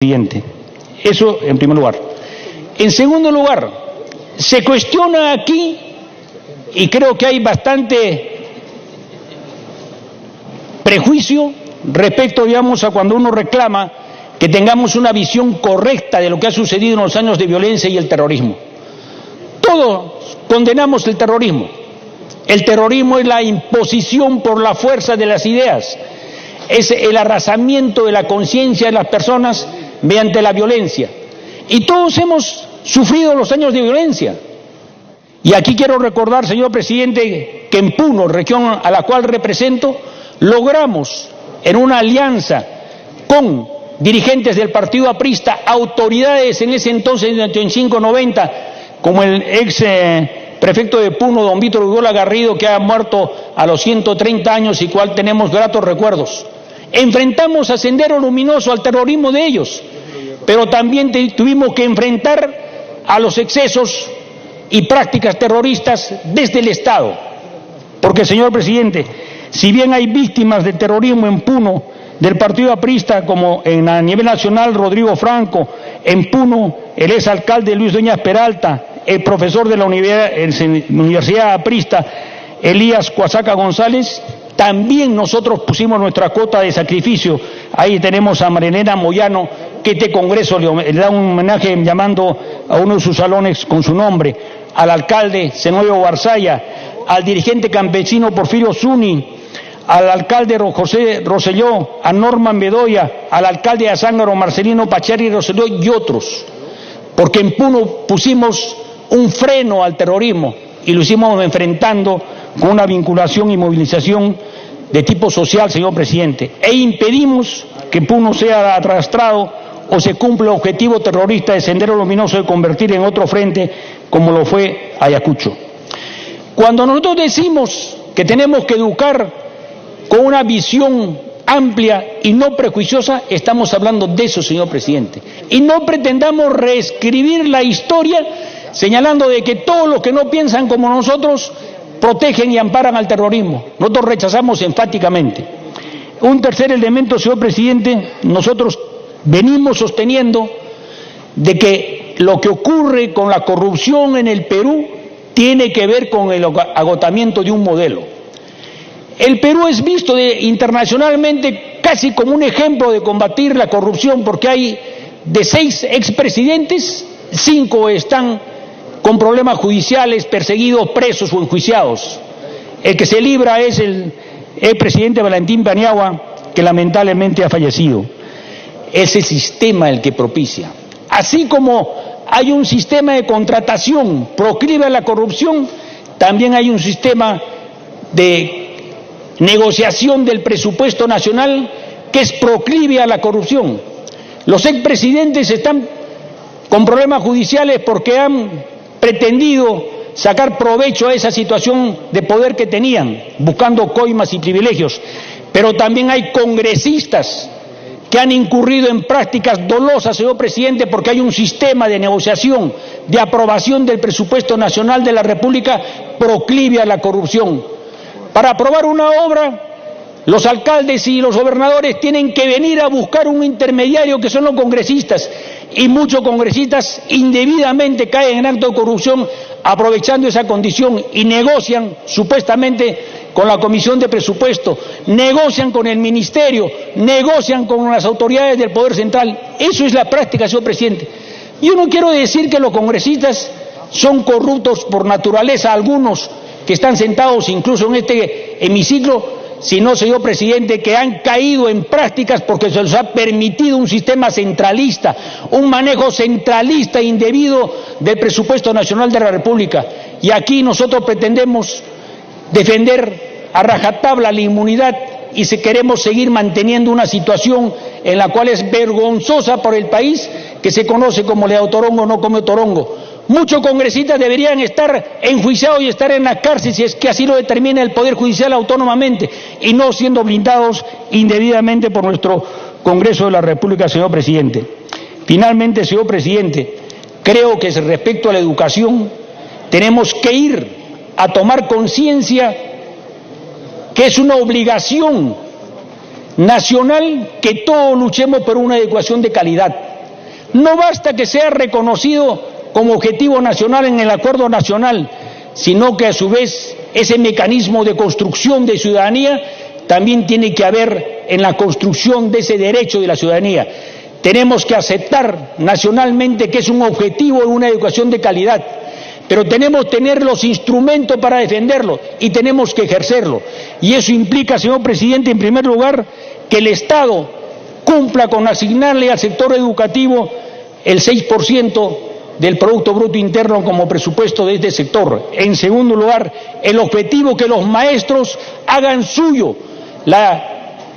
siguiente. Eso en primer lugar. En segundo lugar, se cuestiona aquí, y creo que hay bastante prejuicio respecto, digamos, a cuando uno reclama que tengamos una visión correcta de lo que ha sucedido en los años de violencia y el terrorismo. Todos condenamos el terrorismo. El terrorismo es la imposición por la fuerza de las ideas, es el arrasamiento de la conciencia de las personas mediante la violencia. Y todos hemos sufrido los años de violencia. Y aquí quiero recordar, señor presidente, que en Puno, región a la cual represento, logramos en una alianza con dirigentes del partido aprista, autoridades en ese entonces, en 85-90, como el ex prefecto de Puno, don Víctor Ugola Garrido, que ha muerto a los 130 años y cual tenemos gratos recuerdos. Enfrentamos a Sendero Luminoso, al terrorismo de ellos, pero también tuvimos que enfrentar a los excesos y prácticas terroristas desde el Estado. Porque, señor presidente, si bien hay víctimas de terrorismo en Puno, del partido aprista, como a nivel nacional Rodrigo Franco, en Puno el exalcalde Luis Dueñas Peralta, el profesor de la Universidad Aprista, Elías Cuasaca González, también nosotros pusimos nuestra cuota de sacrificio. Ahí tenemos a Marilena Moyano, que este Congreso le da un homenaje llamando a uno de sus salones con su nombre, al alcalde Zenobio Barzaya, al dirigente campesino Porfirio Zuni, al alcalde José Rosselló, a Norman Bedoya, al alcalde de Azángaro Marcelino Pacharri Rosselló y otros, porque en Puno pusimos un freno al terrorismo y lo hicimos enfrentando con una vinculación y movilización de tipo social, señor presidente, e impedimos que Puno sea arrastrado o se cumpla el objetivo terrorista de Sendero Luminoso de convertir en otro frente como lo fue Ayacucho. Cuando nosotros decimos que tenemos que educar con una visión amplia y no prejuiciosa, estamos hablando de eso, señor presidente. Y no pretendamos reescribir la historia señalando de que todos los que no piensan como nosotros protegen y amparan al terrorismo. Nosotros rechazamos enfáticamente. Un tercer elemento, señor presidente, nosotros venimos sosteniendo de que lo que ocurre con la corrupción en el Perú tiene que ver con el agotamiento de un modelo. El Perú es visto internacionalmente casi como un ejemplo de combatir la corrupción, porque hay de 6 expresidentes, 5 están con problemas judiciales, perseguidos, presos o enjuiciados. El que se libra es el presidente Valentín Paniagua, que lamentablemente ha fallecido. Es el sistema el que propicia. Así como hay un sistema de contratación proclive a la corrupción, también hay un sistema de negociación del presupuesto nacional que es proclive a la corrupción. Los expresidentes están con problemas judiciales porque han pretendido sacar provecho a esa situación de poder que tenían, buscando coimas y privilegios. Pero también hay congresistas que han incurrido en prácticas dolosas, señor presidente, porque hay un sistema de negociación, de aprobación del presupuesto nacional de la República proclive a la corrupción. Para aprobar una obra, los alcaldes y los gobernadores tienen que venir a buscar un intermediario que son los congresistas, y muchos congresistas indebidamente caen en acto de corrupción aprovechando esa condición y negocian supuestamente con la Comisión de Presupuesto, negocian con el Ministerio, negocian con las autoridades del Poder Central. Eso es la práctica, señor presidente. Yo no quiero decir que los congresistas son corruptos por naturaleza, algunos que están sentados incluso en este hemiciclo, sino, señor presidente, que han caído en prácticas porque se les ha permitido un sistema centralista, un manejo centralista indebido del presupuesto nacional de la República. Y aquí nosotros pretendemos defender a rajatabla la inmunidad y si queremos seguir manteniendo una situación en la cual es vergonzosa por el país, que se conoce como Lea Torongo no come torongo. Muchos congresistas deberían estar enjuiciados y estar en la cárcel si es que así lo determina el Poder Judicial autónomamente y no siendo blindados indebidamente por nuestro Congreso de la República, señor presidente. Finalmente, señor presidente, creo que respecto a la educación tenemos que ir a tomar conciencia que es una obligación nacional que todos luchemos por una educación de calidad. No basta que sea reconocido como objetivo nacional en el acuerdo nacional, sino que a su vez ese mecanismo de construcción de ciudadanía también tiene que haber en la construcción de ese derecho de la ciudadanía. Tenemos que aceptar nacionalmente que es un objetivo de una educación de calidad, pero tenemos que tener los instrumentos para defenderlo y tenemos que ejercerlo. Y eso implica, señor presidente, en primer lugar, que el Estado cumpla con asignarle al sector educativo el 6% del Producto Bruto Interno como presupuesto de este sector. En segundo lugar, el objetivo que los maestros hagan suyo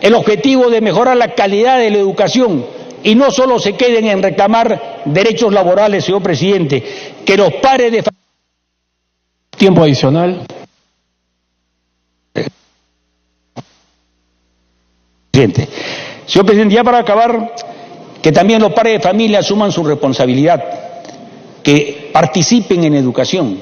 el objetivo de mejorar la calidad de la educación y no solo se queden en reclamar derechos laborales, señor presidente, que los padres de tiempo adicional. Señor presidente, ya para acabar, que también los padres de familia asuman su responsabilidad, que participen en educación.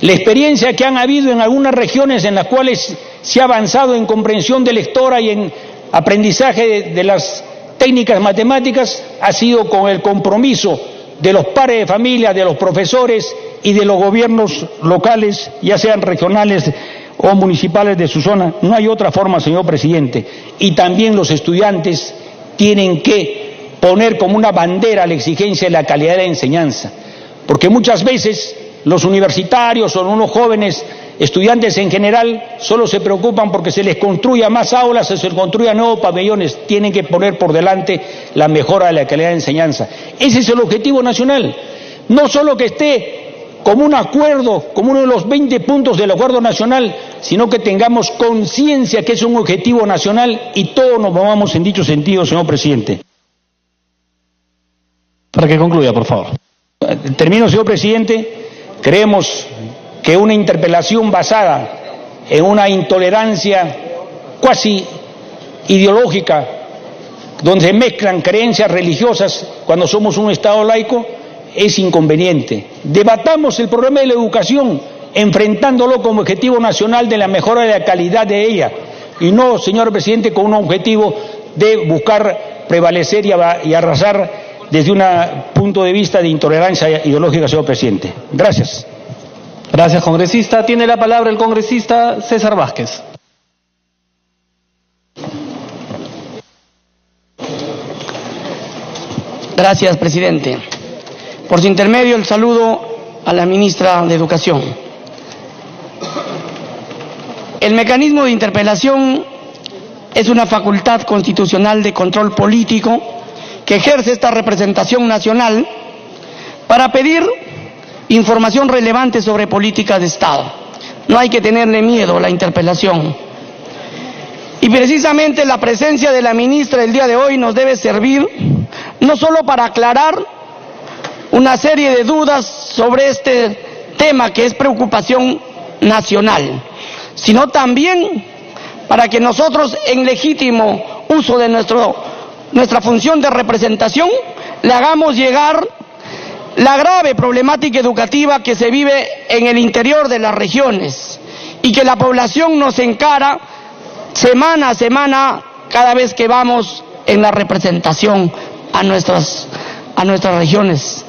La experiencia que han habido en algunas regiones en las cuales se ha avanzado en comprensión de lectora y en aprendizaje de las técnicas matemáticas ha sido con el compromiso de los padres de familia, de los profesores y de los gobiernos locales, ya sean regionales o municipales de su zona. No hay otra forma, señor presidente. Y también los estudiantes tienen que poner como una bandera la exigencia de la calidad de la enseñanza, porque muchas veces los universitarios o los jóvenes estudiantes en general solo se preocupan porque se les construya más aulas, se les construya nuevos pabellones. Tienen que poner por delante la mejora de la calidad de enseñanza. Ese es el objetivo nacional. No solo que esté como un acuerdo, como uno de los 20 puntos del acuerdo nacional, sino que tengamos conciencia que es un objetivo nacional y todos nos movamos en dicho sentido, señor presidente. Para que concluya, por favor. Termino, señor presidente. Creemos que una interpelación basada en una intolerancia cuasi ideológica, donde se mezclan creencias religiosas cuando somos un Estado laico, es inconveniente. Debatamos el problema de la educación, enfrentándolo como objetivo nacional de la mejora de la calidad de ella, y no, señor presidente, con un objetivo de buscar prevalecer y arrasar desde un punto de vista de intolerancia ideológica, señor presidente. Gracias. Gracias, congresista. Tiene la palabra el congresista César Vázquez. Gracias, presidente. Por su intermedio, el saludo a la ministra de Educación. El mecanismo de interpelación es una facultad constitucional de control político que ejerce esta representación nacional para pedir información relevante sobre políticas de Estado. No hay que tenerle miedo a la interpelación. Y precisamente la presencia de la ministra el día de hoy nos debe servir no solo para aclarar una serie de dudas sobre este tema que es preocupación nacional, sino también para que nosotros, en legítimo uso de nuestra función de representación, le hagamos llegar la grave problemática educativa que se vive en el interior de las regiones y que la población nos encara semana a semana cada vez que vamos en la representación a nuestras regiones.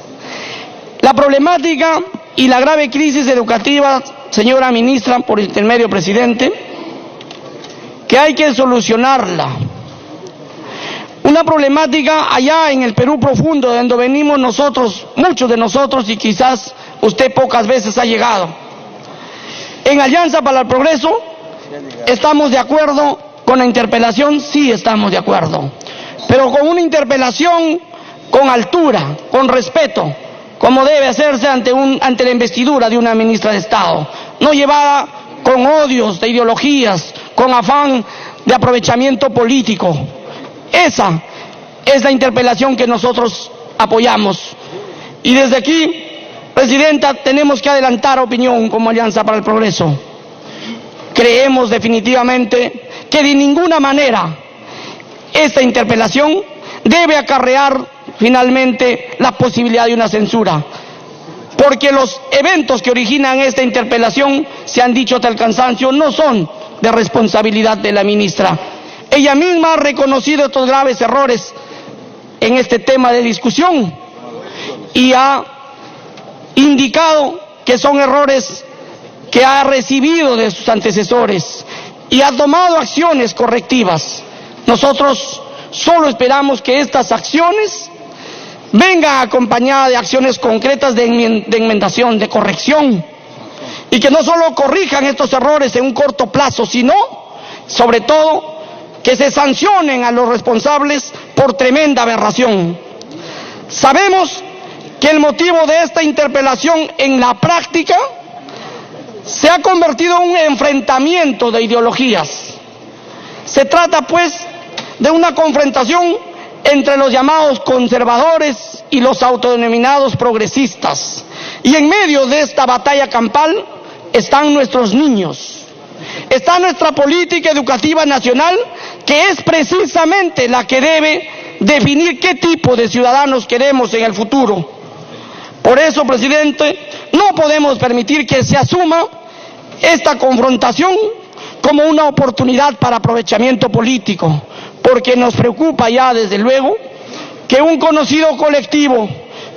La problemática y la grave crisis educativa, señora ministra, por intermedio presidente, que hay que solucionarla. Una problemática allá en el Perú profundo, de donde venimos nosotros, muchos de nosotros, y quizás usted pocas veces ha llegado. En Alianza para el Progreso, ¿estamos de acuerdo con la interpelación? Sí, estamos de acuerdo. Pero con una interpelación con altura, con respeto, como debe hacerse ante la investidura de una ministra de Estado, no llevada con odios de ideologías, con afán de aprovechamiento político. Esa es la interpelación que nosotros apoyamos. Y desde aquí, presidenta, tenemos que adelantar opinión como Alianza para el Progreso. Creemos definitivamente que de ninguna manera esta interpelación debe acarrear finalmente la posibilidad de una censura, porque los eventos que originan esta interpelación, se han dicho hasta el cansancio, no son de responsabilidad de la ministra. Ella misma ha reconocido estos graves errores en este tema de discusión y ha indicado que son errores que ha recibido de sus antecesores y ha tomado acciones correctivas. Nosotros solo esperamos que estas acciones vengan acompañadas de acciones concretas de enmendación, de corrección, y que no solo corrijan estos errores en un corto plazo, sino, sobre todo, que se sancionen a los responsables por tremenda aberración. Sabemos que el motivo de esta interpelación en la práctica se ha convertido en un enfrentamiento de ideologías. Se trata, pues, de una confrontación entre los llamados conservadores y los autodenominados progresistas. Y en medio de esta batalla campal están nuestros niños. Está nuestra política educativa nacional, que es precisamente la que debe definir qué tipo de ciudadanos queremos en el futuro. Por eso, presidente, no podemos permitir que se asuma esta confrontación como una oportunidad para aprovechamiento político, porque nos preocupa ya, desde luego, que un conocido colectivo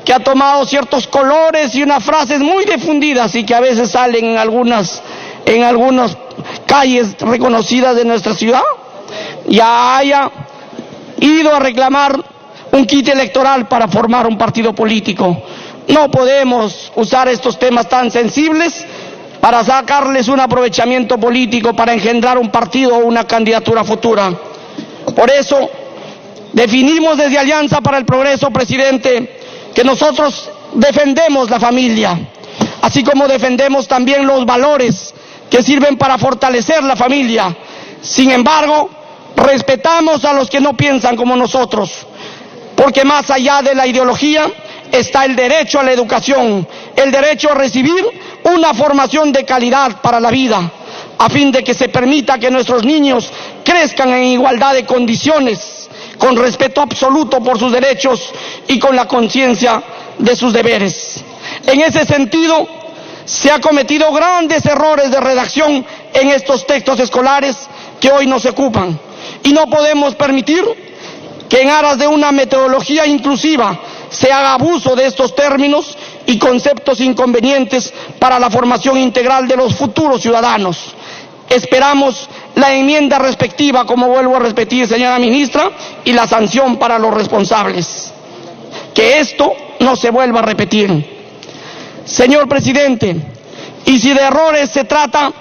que ha tomado ciertos colores y unas frases muy difundidas y que a veces salen en algunas calles reconocidas de nuestra ciudad, ya haya ido a reclamar un kit electoral para formar un partido político. No podemos usar estos temas tan sensibles para sacarles un aprovechamiento político para engendrar un partido o una candidatura futura. Por eso definimos desde Alianza para el Progreso, presidente, que nosotros defendemos la familia, así como defendemos también los valores que sirven para fortalecer la familia. Sin embargo, respetamos a los que no piensan como nosotros, porque más allá de la ideología está el derecho a la educación, el derecho a recibir una formación de calidad para la vida, a fin de que se permita que nuestros niños crezcan en igualdad de condiciones, con respeto absoluto por sus derechos y con la conciencia de sus deberes. En ese sentido, se ha cometido grandes errores de redacción en estos textos escolares que hoy nos ocupan, y no podemos permitir que en aras de una metodología inclusiva se haga abuso de estos términos y conceptos inconvenientes para la formación integral de los futuros ciudadanos. Esperamos la enmienda respectiva, como vuelvo a repetir, señora ministra, y la sanción para los responsables. Que esto no se vuelva a repetir. Señor presidente, y si de errores se trata,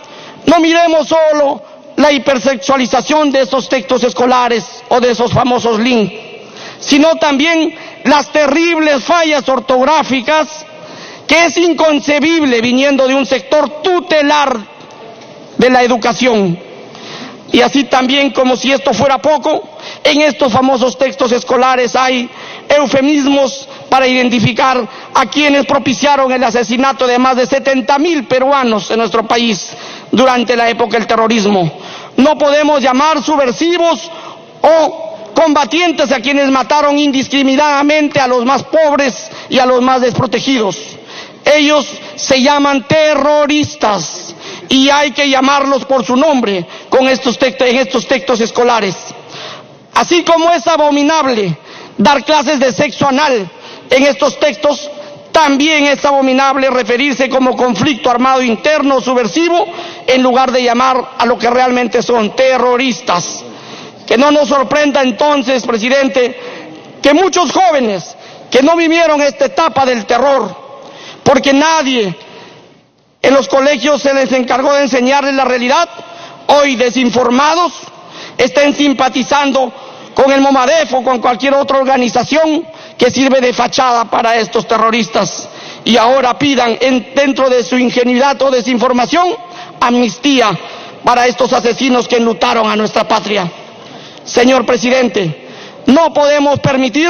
no miremos solo la hipersexualización de esos textos escolares o de esos famosos links, sino también las terribles fallas ortográficas que es inconcebible viniendo de un sector tutelar de la educación. Y así también, como si esto fuera poco, en estos famosos textos escolares hay eufemismos para identificar a quienes propiciaron el asesinato de más de 70,000 peruanos en nuestro país durante la época del terrorismo. No podemos llamar subversivos o combatientes a quienes mataron indiscriminadamente a los más pobres y a los más desprotegidos. Ellos se llaman terroristas y hay que llamarlos por su nombre en estos textos escolares. Así como es abominable dar clases de sexo anal en estos textos, también es abominable referirse como conflicto armado interno o subversivo en lugar de llamar a lo que realmente son terroristas. Que no nos sorprenda entonces, presidente, que muchos jóvenes que no vivieron esta etapa del terror, porque nadie en los colegios se les encargó de enseñarles la realidad, hoy desinformados, estén simpatizando con el Momadef o con cualquier otra organización que sirve de fachada para estos terroristas, y ahora pidan dentro de su ingenuidad o desinformación amnistía para estos asesinos que enlutaron a nuestra patria. Señor presidente, no podemos permitir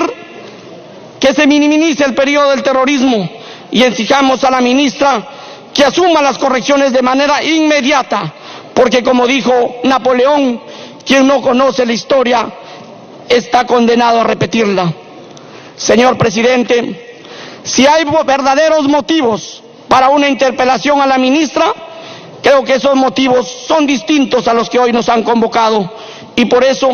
que se minimice el periodo del terrorismo y exijamos a la ministra que asuma las correcciones de manera inmediata, porque como dijo Napoleón, quien no conoce la historia está condenado a repetirla. Señor presidente, si hay verdaderos motivos para una interpelación a la ministra, creo que esos motivos son distintos a los que hoy nos han convocado, y por eso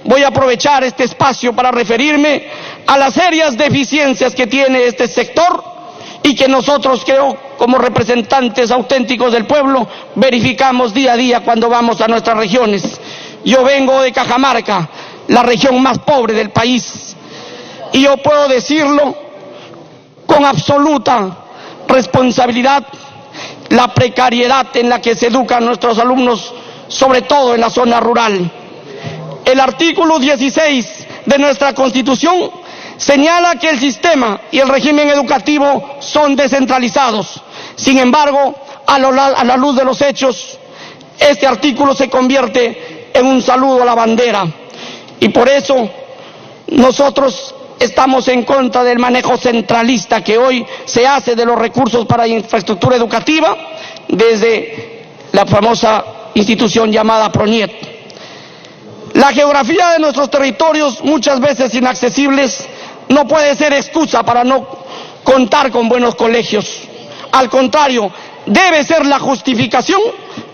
voy a aprovechar este espacio para referirme a las serias deficiencias que tiene este sector y que nosotros, creo, como representantes auténticos del pueblo, verificamos día a día cuando vamos a nuestras regiones. Yo vengo de Cajamarca, la región más pobre del país, y yo puedo decirlo con absoluta responsabilidad: la precariedad en la que se educan nuestros alumnos, sobre todo en la zona rural. El artículo 16 de nuestra Constitución señala que el sistema y el régimen educativo son descentralizados. Sin embargo, a la luz de los hechos, este artículo se convierte en un saludo a la bandera. Y por eso nosotros estamos en contra del manejo centralista que hoy se hace de los recursos para infraestructura educativa desde la famosa institución llamada PRONIET. La geografía de nuestros territorios, muchas veces inaccesibles, no puede ser excusa para no contar con buenos colegios. Al contrario, debe ser la justificación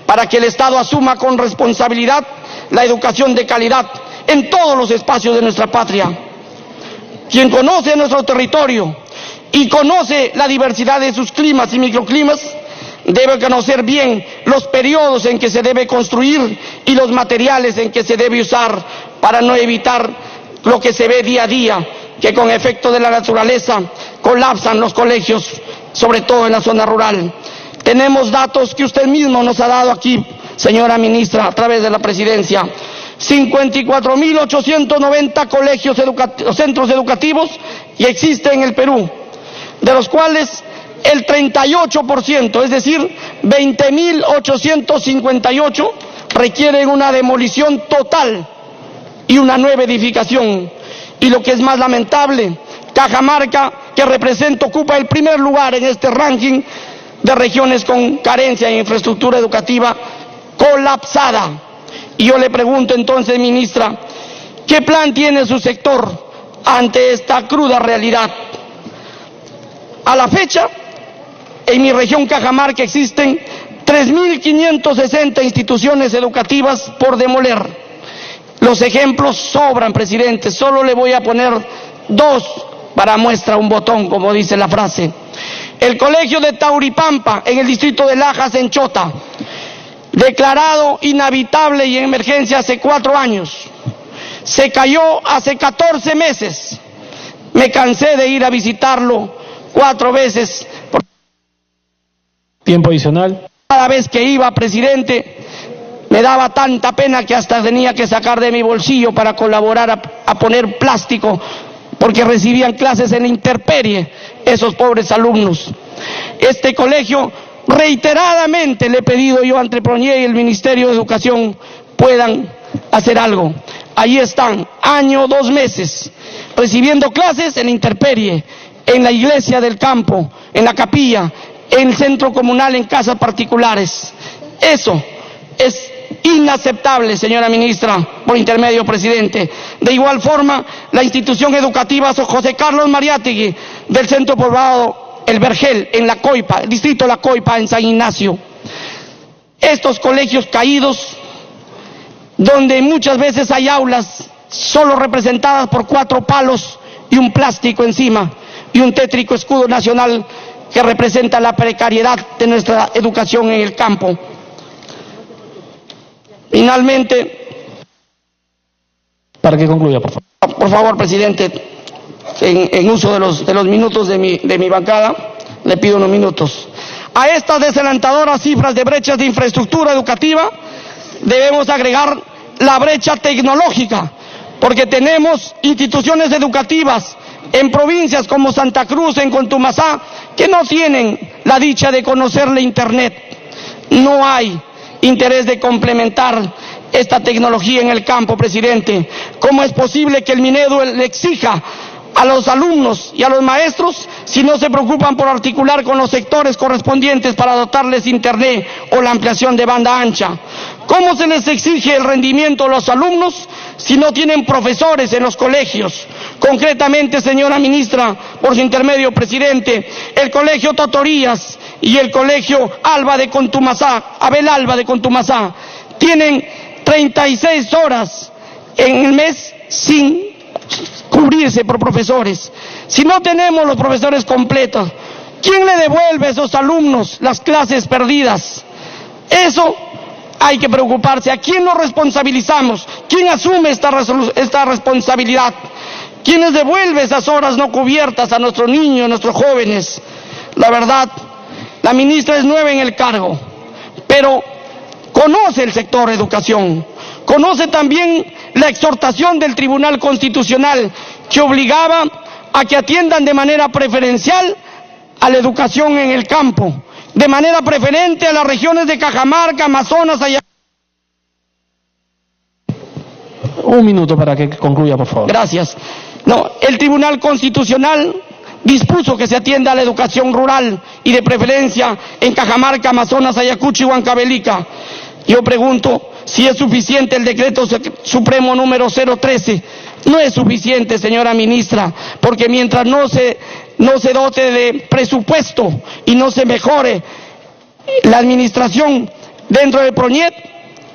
para que el Estado asuma con responsabilidad la educación de calidad en todos los espacios de nuestra patria. Quien conoce nuestro territorio y conoce la diversidad de sus climas y microclimas, debe conocer bien los periodos en que se debe construir y los materiales en que se debe usar para no evitar lo que se ve día a día, que con efecto de la naturaleza colapsan los colegios, sobre todo en la zona rural. Tenemos datos que usted mismo nos ha dado aquí, señora ministra, a través de la presidencia. 54.890 colegios centros educativos y existen en el Perú, de los cuales el 38%, es decir, 20.858, requieren una demolición total y una nueva edificación. Y lo que es más lamentable, Cajamarca, que representa, ocupa el primer lugar en este ranking de regiones con carencia en infraestructura educativa colapsada. Y yo le pregunto entonces, ministra, ¿qué plan tiene su sector ante esta cruda realidad? A la fecha, en mi región Cajamarca existen 3.560 instituciones educativas por demoler. Los ejemplos sobran, presidente, solo le voy a poner dos para muestra un botón, como dice la frase. El colegio de Tauripampa, en el distrito de Lajas, en Chota, declarado inhabitable y en emergencia hace 4 años. Se cayó hace 14 meses. Me cansé de ir a visitarlo 4 veces. Tiempo adicional. Cada vez que iba, presidente, me daba tanta pena que hasta tenía que sacar de mi bolsillo para colaborar a poner plástico, porque recibían clases en la intemperie esos pobres alumnos. Este colegio, reiteradamente le he pedido yo ante PRONIET y el Ministerio de Educación puedan hacer algo. Ahí están, año, 2 meses, recibiendo clases en la intemperie, en la iglesia del campo, en la capilla, en el centro comunal, en casas particulares. Eso es inaceptable, señora ministra, por intermedio presidente. De igual forma, la institución educativa José Carlos Mariátegui del centro poblado El Vergel, en La Coipa, el distrito La Coipa, en San Ignacio. Estos colegios caídos, donde muchas veces hay aulas solo representadas por 4 palos y un plástico encima, y un tétrico escudo nacional que representa la precariedad de nuestra educación en el campo. Finalmente, para que concluya, por favor. Por favor, presidente, en uso de los minutos de mi bancada, le pido unos minutos. A estas desalentadoras cifras de brechas de infraestructura educativa debemos agregar la brecha tecnológica, porque tenemos instituciones educativas en provincias como Santa Cruz, en Contumasá, que no tienen la dicha de conocer la Internet. No hay interés de complementar esta tecnología en el campo, presidente. ¿Cómo es posible que el Minedu le exija a los alumnos y a los maestros si no se preocupan por articular con los sectores correspondientes para dotarles Internet o la ampliación de banda ancha? ¿Cómo se les exige el rendimiento a los alumnos si no tienen profesores en los colegios? Concretamente, señora ministra, por su intermedio, presidente, el colegio Totorías y el colegio Alba de Contumasá, Abel Alba de Contumasá, tienen 36 horas en el mes sin cubrirse por profesores. Si no tenemos los profesores completos, ¿quién le devuelve a esos alumnos las clases perdidas? Eso hay que preocuparse. ¿A quién nos responsabilizamos? ¿Quién asume esta responsabilidad? ¿Quién les devuelve esas horas no cubiertas a nuestros niños, a nuestros jóvenes? La verdad, la ministra es nueva en el cargo, pero conoce el sector educación, conoce también la exhortación del Tribunal Constitucional que obligaba a que atiendan de manera preferencial a la educación en el campo, de manera preferente a las regiones de Cajamarca, Amazonas, Ayacucho. Un minuto para que concluya, por favor. Gracias. No, el Tribunal Constitucional dispuso que se atienda a la educación rural y de preferencia en Cajamarca, Amazonas, Ayacucho y Huancavelica. Yo pregunto si es suficiente el decreto supremo número 013. No es suficiente, señora ministra, porque mientras no se dote de presupuesto y no se mejore la administración dentro del PRONIET,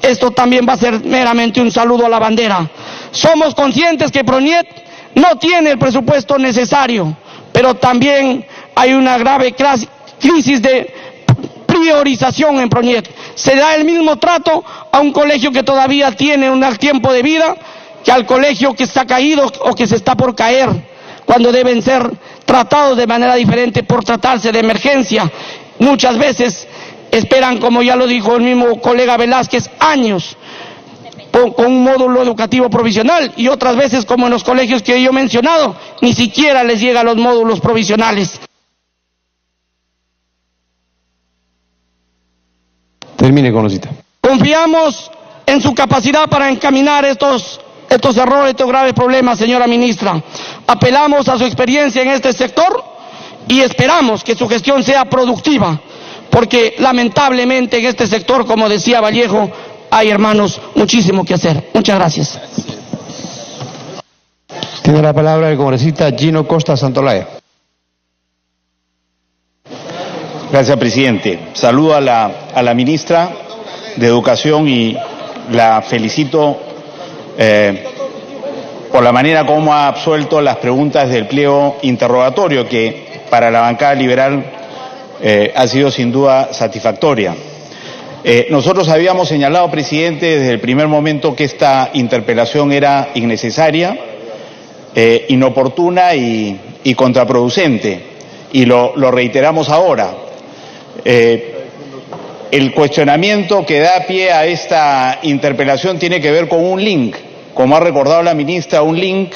esto también va a ser meramente un saludo a la bandera. Somos conscientes que PRONIET no tiene el presupuesto necesario, pero también hay una grave crisis de priorización en PRONIET. Se da el mismo trato a un colegio que todavía tiene un tiempo de vida que al colegio que está caído o que se está por caer, cuando deben ser tratados de manera diferente por tratarse de emergencia. Muchas veces esperan, como ya lo dijo el mismo colega Velázquez, años con un módulo educativo provisional, y otras veces, como en los colegios que yo he mencionado, ni siquiera les llegan los módulos provisionales. Termine con la cita. Confiamos en su capacidad para encaminar estos errores, estos graves problemas, señora ministra. Apelamos a su experiencia en este sector y esperamos que su gestión sea productiva, porque lamentablemente en este sector, como decía Vallejo, hay, hermanos, muchísimo que hacer. Muchas gracias. Tiene la palabra el congresista Gino Costa Santolaya. Gracias, presidente. Saludo a la ministra de Educación y la felicito por la manera como ha absuelto las preguntas del pliego interrogatorio, que para la bancada liberal ha sido sin duda satisfactoria. Nosotros habíamos señalado, presidente, desde el primer momento que esta interpelación era innecesaria, inoportuna y contraproducente, y lo reiteramos ahora. El cuestionamiento que da pie a esta interpelación tiene que ver con un link, como ha recordado la ministra, un link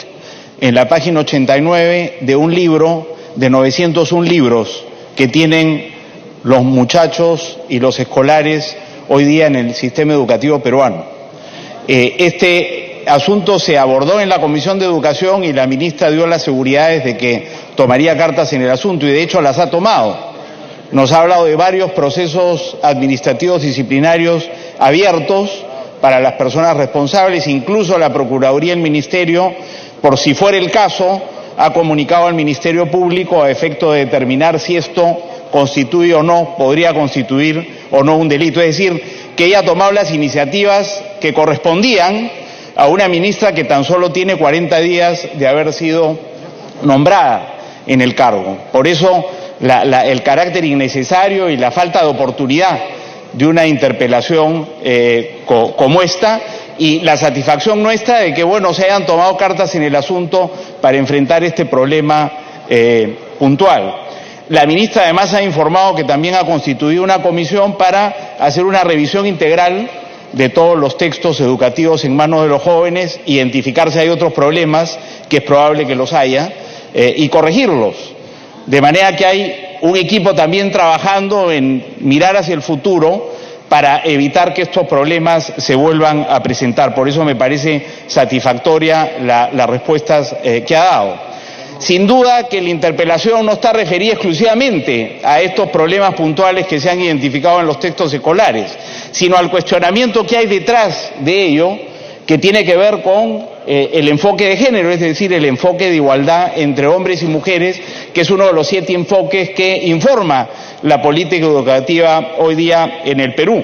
en la página 89 de un libro de 901 libros que tienen los muchachos y los escolares hoy día en el sistema educativo peruano. Este asunto se abordó en la Comisión de Educación y la ministra dio las seguridades de que tomaría cartas en el asunto, y de hecho las ha tomado. Nos ha hablado de varios procesos administrativos disciplinarios abiertos para las personas responsables, incluso la Procuraduría y el Ministerio, por si fuera el caso, ha comunicado al Ministerio Público a efecto de determinar si esto constituye o no, podría constituir o no un delito. Es decir, que ella ha tomado las iniciativas que correspondían a una ministra que tan solo tiene 40 días de haber sido nombrada en el cargo. Por eso el carácter innecesario y la falta de oportunidad de una interpelación como esta, y la satisfacción nuestra de que, bueno, se hayan tomado cartas en el asunto para enfrentar este problema puntual. La ministra además ha informado que también ha constituido una comisión para hacer una revisión integral de todos los textos educativos en manos de los jóvenes, identificar si hay otros problemas, que es probable que los haya, y corregirlos. De manera que hay un equipo también trabajando en mirar hacia el futuro para evitar que estos problemas se vuelvan a presentar. Por eso me parece satisfactoria las respuestas que ha dado. Sin duda que la interpelación no está referida exclusivamente a estos problemas puntuales que se han identificado en los textos escolares, sino al cuestionamiento que hay detrás de ello, que tiene que ver con el enfoque de género, es decir, el enfoque de igualdad entre hombres y mujeres, que es uno de los 7 enfoques que informa la política educativa hoy día en el Perú.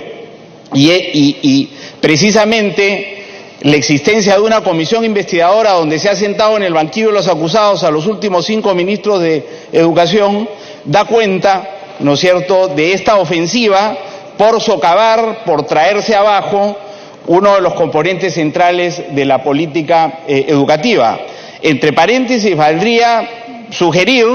Y precisamente la existencia de una comisión investigadora donde se ha sentado en el banquillo de los acusados a los últimos 5 ministros de Educación, da cuenta, ¿no es cierto?, de esta ofensiva por socavar, por traerse abajo uno de los componentes centrales de la política educativa. Entre paréntesis, valdría sugerir,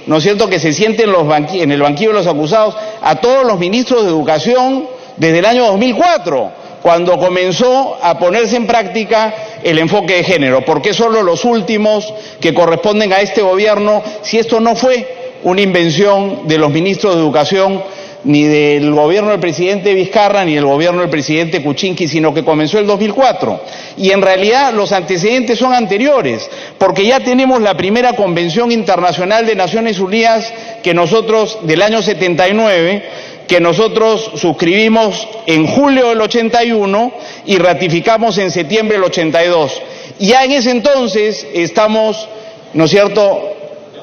¿no es cierto?, que se sienten en el banquillo de los acusados a todos los ministros de Educación desde el año 2004, cuando comenzó a ponerse en práctica el enfoque de género. ¿Por qué solo los últimos que corresponden a este gobierno, si esto no fue una invención de los ministros de Educación, ni del gobierno del presidente Vizcarra, ni del gobierno del presidente Kuczynski, sino que comenzó el 2004? Y en realidad los antecedentes son anteriores, porque ya tenemos la primera Convención Internacional de Naciones Unidas que nosotros, del año 79, que nosotros suscribimos en julio del 81 y ratificamos en septiembre del 82. Ya en ese entonces estamos, ¿no es cierto?,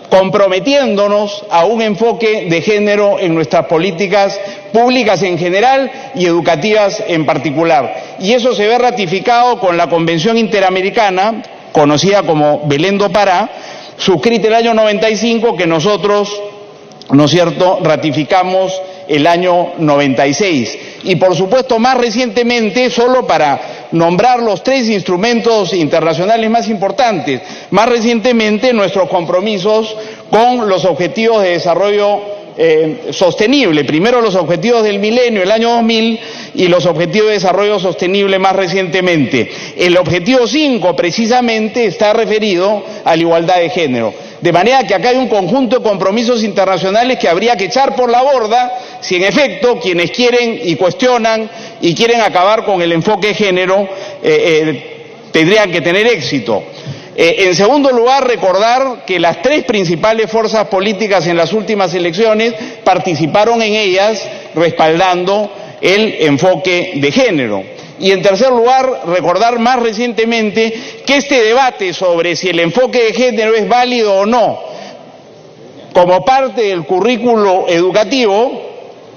comprometiéndonos a un enfoque de género en nuestras políticas públicas en general y educativas en particular. Y eso se ve ratificado con la Convención Interamericana, conocida como Belén do Pará, suscrita el año 95, que nosotros, ¿no es cierto?, ratificamos el año 96. Y por supuesto, más recientemente, solo para nombrar los 3 instrumentos internacionales más importantes, más recientemente nuestros compromisos con los objetivos de desarrollo sostenible. Primero los objetivos del milenio, el año 2000, y los objetivos de desarrollo sostenible más recientemente. El objetivo 5 precisamente está referido a la igualdad de género. De manera que acá hay un conjunto de compromisos internacionales que habría que echar por la borda si en efecto quienes quieren y cuestionan y quieren acabar con el enfoque de género tendrían que tener éxito. En segundo lugar, recordar que las 3 principales fuerzas políticas en las últimas elecciones participaron en ellas respaldando el enfoque de género. Y en tercer lugar, recordar más recientemente que este debate sobre si el enfoque de género es válido o no, como parte del currículo educativo,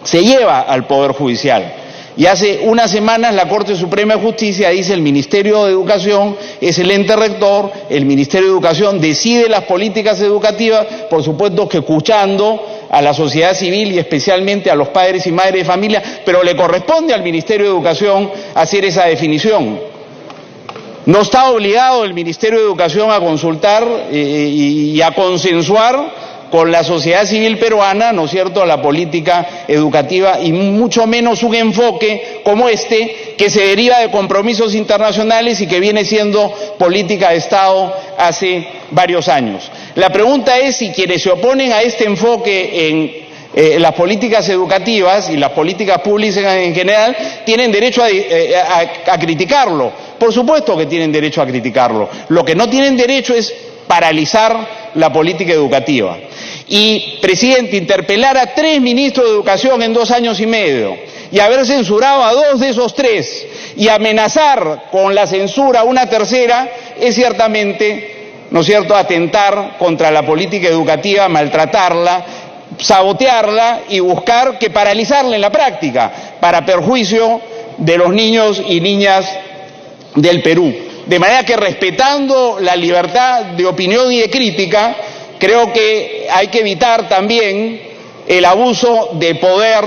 se lleva al Poder Judicial. Y hace unas semanas la Corte Suprema de Justicia dice: el Ministerio de Educación es el ente rector, el Ministerio de Educación decide las políticas educativas, por supuesto que escuchando a la sociedad civil y especialmente a los padres y madres de familia, pero le corresponde al Ministerio de Educación hacer esa definición. No está obligado el Ministerio de Educación a consultar y a consensuar con la sociedad civil peruana, ¿no es cierto?, la política educativa, y mucho menos un enfoque como este, que se deriva de compromisos internacionales y que viene siendo política de Estado hace varios años. La pregunta es si quienes se oponen a este enfoque en las políticas educativas y las políticas públicas en general tienen derecho a criticarlo. Por supuesto que tienen derecho a criticarlo. Lo que no tienen derecho es paralizar la política educativa. Y, presidente, interpelar a 3 ministros de Educación en 2 años y medio y haber censurado a 2 de esos 3 y amenazar con la censura a una tercera es ciertamente, ¿no es cierto?, atentar contra la política educativa, maltratarla, sabotearla y buscar que paralizarla en la práctica para perjuicio de los niños y niñas del Perú. De manera que, respetando la libertad de opinión y de crítica, creo que hay que evitar también el abuso de poder,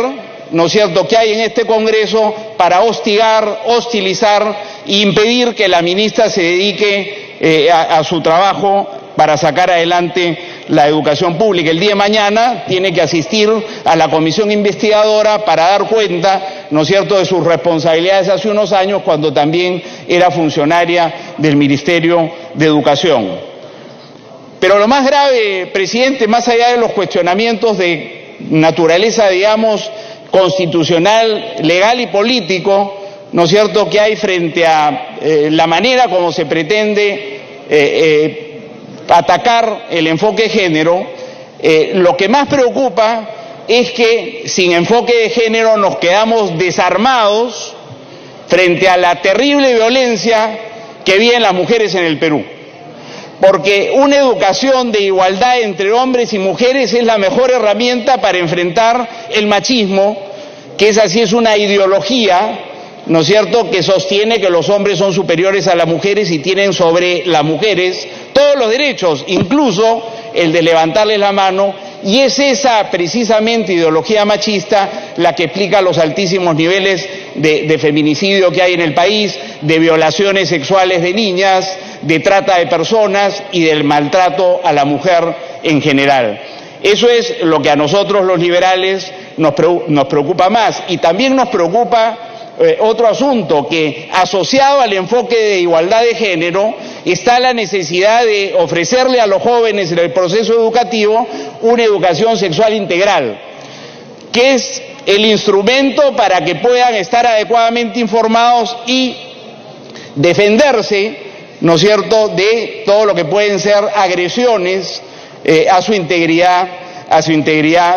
¿no es cierto?, que hay en este Congreso para hostigar, hostilizar e impedir que la ministra se dedique a su trabajo para sacar adelante la educación pública. El día de mañana tiene que asistir a la comisión investigadora para dar cuenta, ¿no es cierto?, de sus responsabilidades hace unos años, cuando también era funcionaria del Ministerio de Educación. Pero lo más grave, presidente, más allá de los cuestionamientos de naturaleza, digamos, constitucional, legal y político, ¿no es cierto?, que hay frente a la manera como se pretende atacar el enfoque de género, lo que más preocupa es que sin enfoque de género nos quedamos desarmados frente a la terrible violencia que viven las mujeres en el Perú. Porque una educación de igualdad entre hombres y mujeres es la mejor herramienta para enfrentar el machismo, que es así, es una ideología, ¿no es cierto?, que sostiene que los hombres son superiores a las mujeres y tienen sobre las mujeres todos los derechos, incluso el de levantarles la mano, y es esa precisamente ideología machista la que explica los altísimos niveles de feminicidio que hay en el país, de violaciones sexuales de niñas, de trata de personas y del maltrato a la mujer en general. Eso es lo que a nosotros los liberales nos preocupa más, y también nos preocupa otro asunto, que asociado al enfoque de igualdad de género está la necesidad de ofrecerle a los jóvenes en el proceso educativo una educación sexual integral, que es el instrumento para que puedan estar adecuadamente informados y defenderse, ¿no es cierto?, de todo lo que pueden ser agresiones a su integridad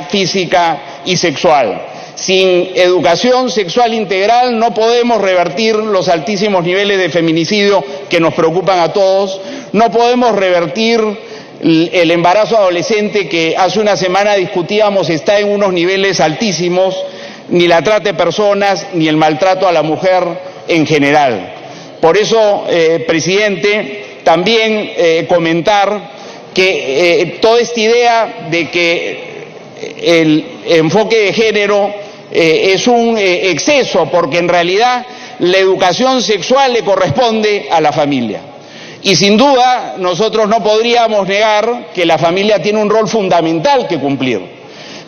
física y sexual. Sin educación sexual integral no podemos revertir los altísimos niveles de feminicidio que nos preocupan a todos, no podemos revertir el embarazo adolescente que hace una semana discutíamos está en unos niveles altísimos, ni la trata de personas, ni el maltrato a la mujer en general. Por eso, presidente, también comentar que toda esta idea de que el enfoque de género es un exceso, porque en realidad la educación sexual le corresponde a la familia. Y sin duda nosotros no podríamos negar que la familia tiene un rol fundamental que cumplir,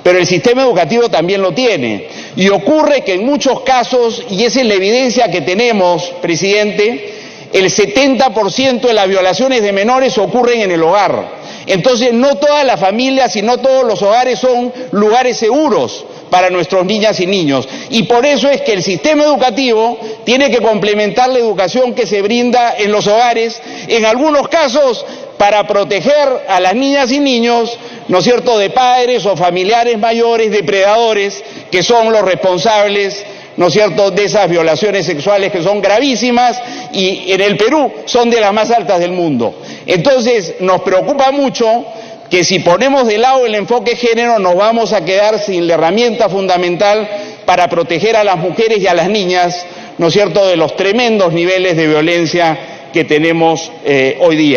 pero el sistema educativo también lo tiene. Y ocurre que en muchos casos, y esa es la evidencia que tenemos, presidente, el 70% de las violaciones de menores ocurren en el hogar. Entonces no todas las familias y no todos los hogares son lugares seguros para nuestros niñas y niños, y por eso es que el sistema educativo tiene que complementar la educación que se brinda en los hogares, en algunos casos para proteger a las niñas y niños, ¿no es cierto?, de padres o familiares mayores, depredadores, que son los responsables, ¿no es cierto?, de esas violaciones sexuales que son gravísimas y en el Perú son de las más altas del mundo. Entonces nos preocupa mucho que si ponemos de lado el enfoque género nos vamos a quedar sin la herramienta fundamental para proteger a las mujeres y a las niñas, ¿no es cierto?, de los tremendos niveles de violencia que tenemos hoy día.